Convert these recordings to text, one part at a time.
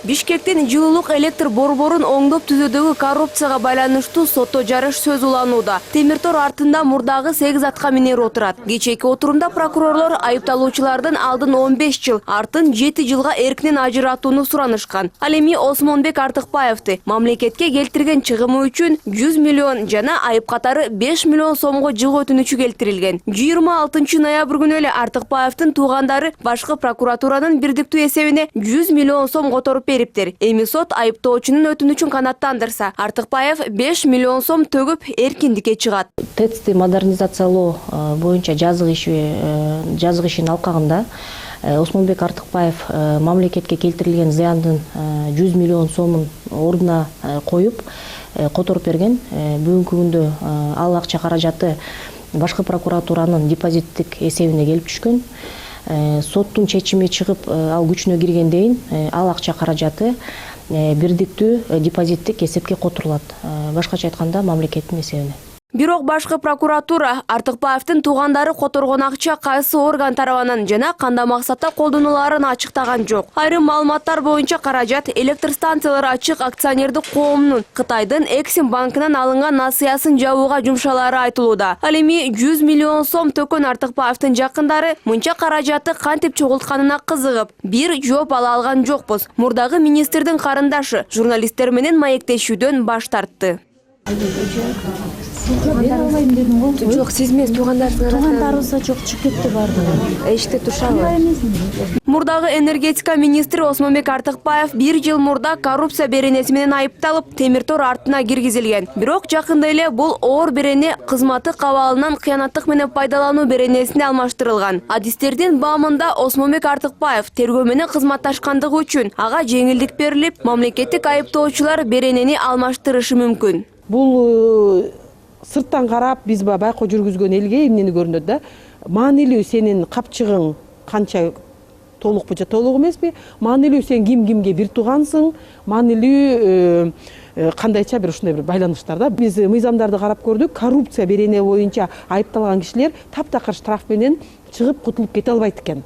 Бишкектин жылуулук электр борборун оңдоп түзүүдөгү коррупцияга байланыштуу сотто жарыш сөз уланууда. Темир тор артында мурдагы 8 атка минер отурат. Кечээки отурумда прокурорлор айыпталуучулардын алдын 15 жыл, артын 7 жылга эркинен ажыратууну суранышкан. Ал эми Осмонбек Артыкбаевди мамлекетке келтирген чыгымы үчүн 100 миллион жана айып катары 5 миллион сомго жыл өтүнүчү келтирилген. 26 ноябрь күнү эле Артыкбаевдин туугандары башкы прокуратуранын бирдиктүү эсебине 100 миллион сом которуп бериптир. Эми сот айыптоочунун өтүнүчүн канааттандырса, Артыкбаев 5 миллион сом төгүп эркиндикке чыгат. ТЭЦти модернизациялоо боюнча жазык ишин алкагында Осмонбек Артыкбаев мамлекетке келтирилген зыяндын 100 миллион сомун ордуна коюп которуп берген. Бүгүнкү күндө ал акча каражаты башкы прокуратуранын депозиттик эсебине келип түшкөн. Соттун чечими чыгып, ал күчүнө киргенден ал акча каражаты бирдиктүү депозиттик эсепке которулат. Башкача айтканда мамлекеттин эсебине. Бирок башкы прокуратура Артыкбаевдин туугандары которгон акча кайсы орган тарабынан жана кандай максатта колдонуларын ачыктаган жок. Айрым маалыматтар боюнча каражат электр станциялары ачык акционердик коомунун Кытайдын Эксим банкынан алынган насыясын жабууга жумшалары айтылууда. Ал эми 100 миллион сом төкөн Артыкбаевдин жакындары мынча каражатты кантип чогултканына кызыгып, бир жооп ала алган жокпуз. Мурдагы министрдин карындашы журналисттер менен маектешүүдөн баш тартты. Жок, сиз эмес, Туугандарыбыз жок, чыгып кетти барды. Эшикте турушабы? Мурдагы энергетика министри Осмонбек Артыкбаев 1 жыл мурда коррупция беренеси менен айыпталып, темир тор артына киргизилген. Бирок жакында эле бул оор берене кызматы кабалынан кыянаттык менен пайдалануу беренесине алмаштырылган. Адистердин баамында Осмонбек Артыкбаев тергөө менен кызматташкандыгы үчүн ага жеңилдик берилип, мамлекеттик айыптоочулар беренени алмаштырышы мүмкүн. Бул сырттан карап биз байкоо жүргүзгөн элге эмнени көрүнөт да, маанилүү сенин капчыгың канча толукпу же толук эмеспи, маанилүү сен кимге бир туугансың, маанилүү кандайча бир ушундай бир байланыштар да. Биз мыйзамдарды карап көрдүк, коррупция берене боюнча айыпталган кишилер таптакыр штраф менен чыгып кутулуп кете албайт экен.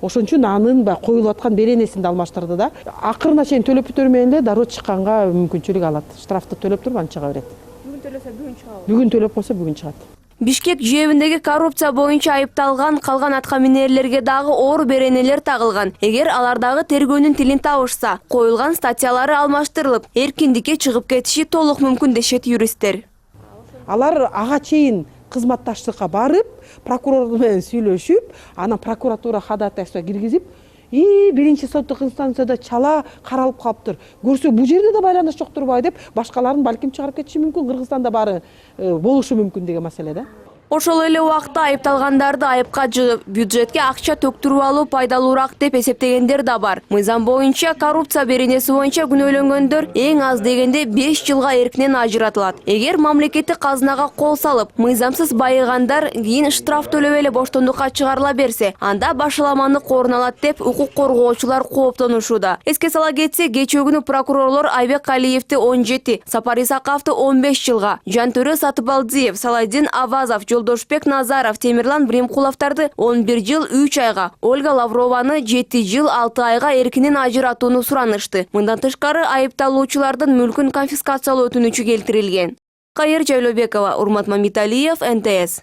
Ошон үчүн анын коюлуп аткан беренесин да алмаштырды да. Акырына чейин төлөп бүтөрмөйүн эле дароо чыкканга мүмкүнчүлүк алат. Штрафты төлөп туруп аны чыга берет. Бүгүн төлөсө бүгүн чыгабы? Бүгүн төлөп койсо бүгүн чыгат. Бишкек жэбиндеги коррупция боюнча айыпталган калган атка минерлерге дагы оор беренелер тагылган. Эгер алардагы тергөөнүн тилин табышса, коюлган статьялары алмаштырылып, эркиндикке чыгып кетиши толук мүмкүн дешет юристтер. Алар ага чейин кызматташтыкка барып, прокурор менен сүйлөшүп, анан прокуратура ходатайство киргизип, биринчи соттук инстанцияда чала каралып калыптыр. Көрсө бул жерде да байланыш жок турбайбы деп, башкаларын балким чыгарып кетиши мүмкүн. Кыргызстанда баары болушу мүмкүн деген маселе да. Ошол эле убакта айыпталгандарды айыпка жыгып, бюджетке акча төктүрүп алуу пайдалуураак деп эсептегендер да бар. Мыйзам боюнча коррупция беренеси боюнча күнөөлөнгөндөр эң аз дегенде 5 жылга эркинен ажыратылат. Эгер мамлекеттик казынага кол салып, мыйзамсыз байыгандар кийин штраф төлөбөй эле боштондукка чыгарыла берсе, анда башаламандык орун алат деп укук коргоочулар кооптонушууда. Эске сала кетсек, кечээ күнү прокурорлор Айбек Алиевди 17, Сапар Исаковду 15 жылга, Жантөрө Сатыбалдиев, Салайдин Авазов, Жолдошбек Назаров, Темирлан Бримкуловдарды 11 жыл 3 айга, Ольга Лаврованы 7 жыл 6 айга эркинен ажыратууну суранышты. Мындан тышкары айыпталуучулардын мүлкүн конфискациялоо өтүнүчү келтирилген. Кайыр Жайлообекова, Урмат Мамиталиев, НТС.